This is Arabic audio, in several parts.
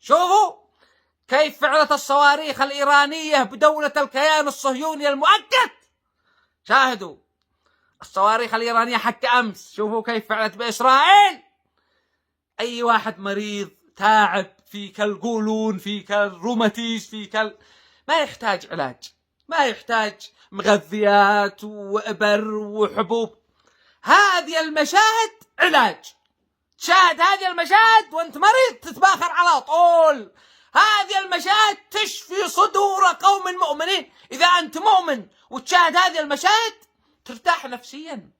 شوفوا كيف فعلت الصواريخ الإيرانية بدولة الكيان الصهيوني المؤقت. شاهدوا الصواريخ الإيرانية حتى أمس، شوفوا كيف فعلت بإسرائيل. أي واحد مريض تعب فيك القولون، فيك الروماتيز، ما يحتاج علاج، ما يحتاج مغذيات وإبر وحبوب. هذه المشاهد علاج. تشاهد هذه المشاهد وانت مريض تتباخر على طول. هذه المشاهد تشفي صدور قوم مؤمنين. إذا أنت مؤمن وتشاهد هذه المشاهد ترتاح نفسيا.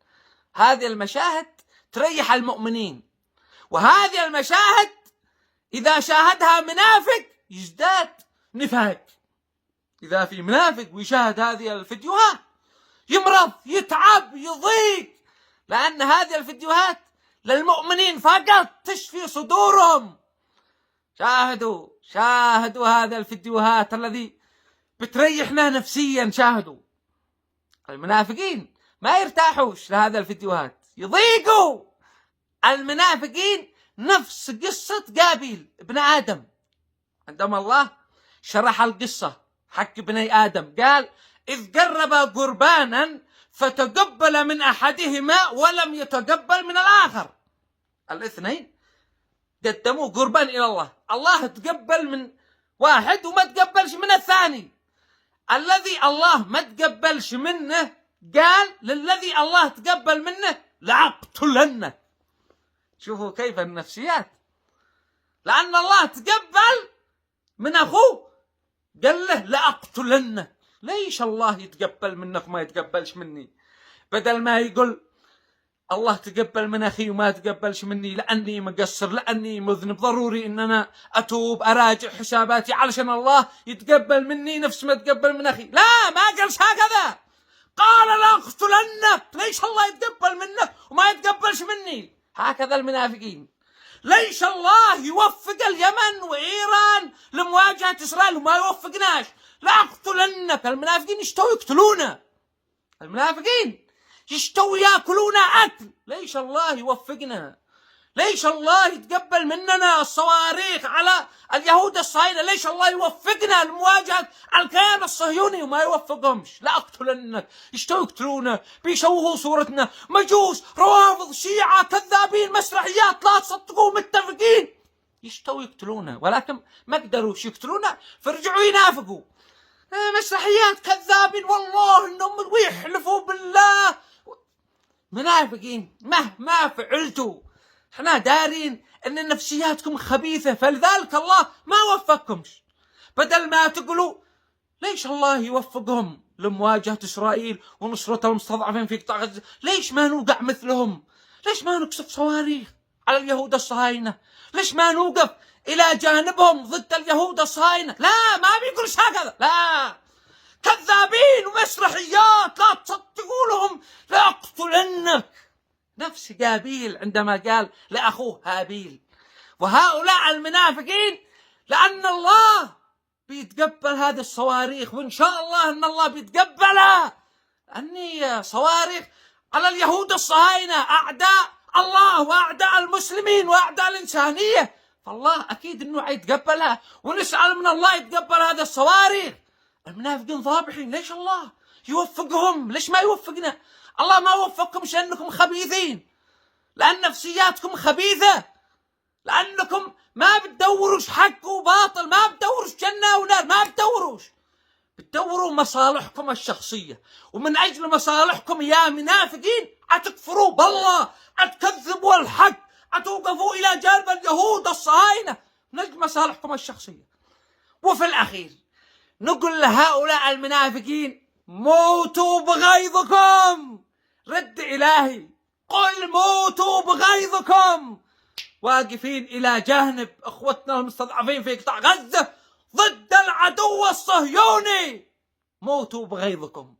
هذه المشاهد تريح المؤمنين. وهذه المشاهد إذا شاهدها منافق يزداد نفاق. إذا في منافق ويشاهد هذه الفيديوهات يمرض، يتعب، يضيق، لأن هذه الفيديوهات للمؤمنين فقط تشفي صدورهم. شاهدوا هذه الفيديوهات الذي بتريحنا نفسيا. شاهدوا المنافقين ما يرتاحوش لهذا الفيديوهات، يضيقوا. المنافقين نفس قصة قابيل ابن آدم، عندما الله شرح القصة حق بني آدم قال: إذ قربا قربانا فتقبل من أحدهما ولم يتقبل من الآخر. الاثنين قدموا قربان إلى الله، الله تقبل من واحد وما تقبلش من الثاني. الذي الله ما تقبلش منه قال للذي الله تقبل منه لأقتلنك. شوفوا كيف النفسيات. لأن الله تقبل من أخوه قال له لأقتلنك. ليش الله يتقبل منك وما يتقبلش مني؟ بدل ما يقول الله تقبل من أخي وما تقبلش مني لأني مقصر، لأني مذنب، ضروري إن أنا أتوب أراجع حساباتي علشان الله يتقبل مني نفس ما تقبل من أخي. لا، ما قالش هكذا، قال لأقتلنك. ليش الله يتقبل منك وما يتقبلش مني؟ هكذا المنافقين. ليش الله يوفق اليمن وإيران لمواجهة إسرائيل وما يوفقناش؟ لأقتلنك. المنافقين يشتوا يقتلونا، المنافقين يشتوا ياكلونا أكل. ليش الله يوفقنا؟ ليش الله يتقبل مننا الصواريخ على اليهود الصهاينة؟ ليش الله يوفقنا لمواجهة الكيان الصهيوني وما يوفقهمش؟ لأقتلنك. يشتوا يقتلونا، بيشوهوا صورتنا. مجوس، روافض، شيعة، كذابين، مسرحيات، لا تصدقوا، متفقين، يشتوا يقتلونا، ولكن ما قدروش يقتلونا فرجعوا ينافقوا. مسرحيات، كذابين، والله انهم ويحلفوا بالله. منافقين مهما فعلتوا. احنا دارين ان نفسياتكم خبيثة، فلذلك الله ما وفقكمش. بدل ما تقولوا ليش الله يوفقهم لمواجهة إسرائيل ونصرة المستضعفين في قطاع غزة، ليش ما نوقع مثلهم؟ ليش ما نقصف صواريخ على اليهود الصهاينة؟ ليش ما نوقف إلى جانبهم ضد اليهود الصهاينة؟ لا، ما بيقولش هكذا. لا، كذابين ومسرحيات، لا تصدقوا لهم. لأقتلنك. نفس قابيل عندما قال لأخوه هابيل. وهؤلاء المنافقين لأن الله بيتقبل هذه الصواريخ، وإن شاء الله أن الله بيتقبلها، أني صواريخ على اليهود الصهاينة أعداء الله وأعداء المسلمين وأعداء الإنسانية، فالله أكيد أنه حيتقبلها، ونسأل من الله يتقبل هذه الصواريخ. المنافقين ضابحين، ليش الله يوفقهم؟ ليش ما يوفقنا؟ الله ما وفقكم لأنكم خبيثين، لأن نفسياتكم خبيثة، لأنكم ما بتدوروش حق وباطل، ما بتدوروش جنة ونار، ما بتدوروا مصالحكم الشخصية. ومن أجل مصالحكم يا منافقين أتكفروا بالله، أتكذبوا الحق، أتوقفوا إلى جانب اليهود الصهاينة من أجل مصالحكم الشخصية. وفي الأخير نقول لهؤلاء المنافقين: موتوا بغيظكم. رد إلهي، قل موتوا بغيظكم، واقفين إلى جانب أخوتنا المستضعفين في قطاع غزة ضد العدو الصهيوني. موتوا بغيظكم.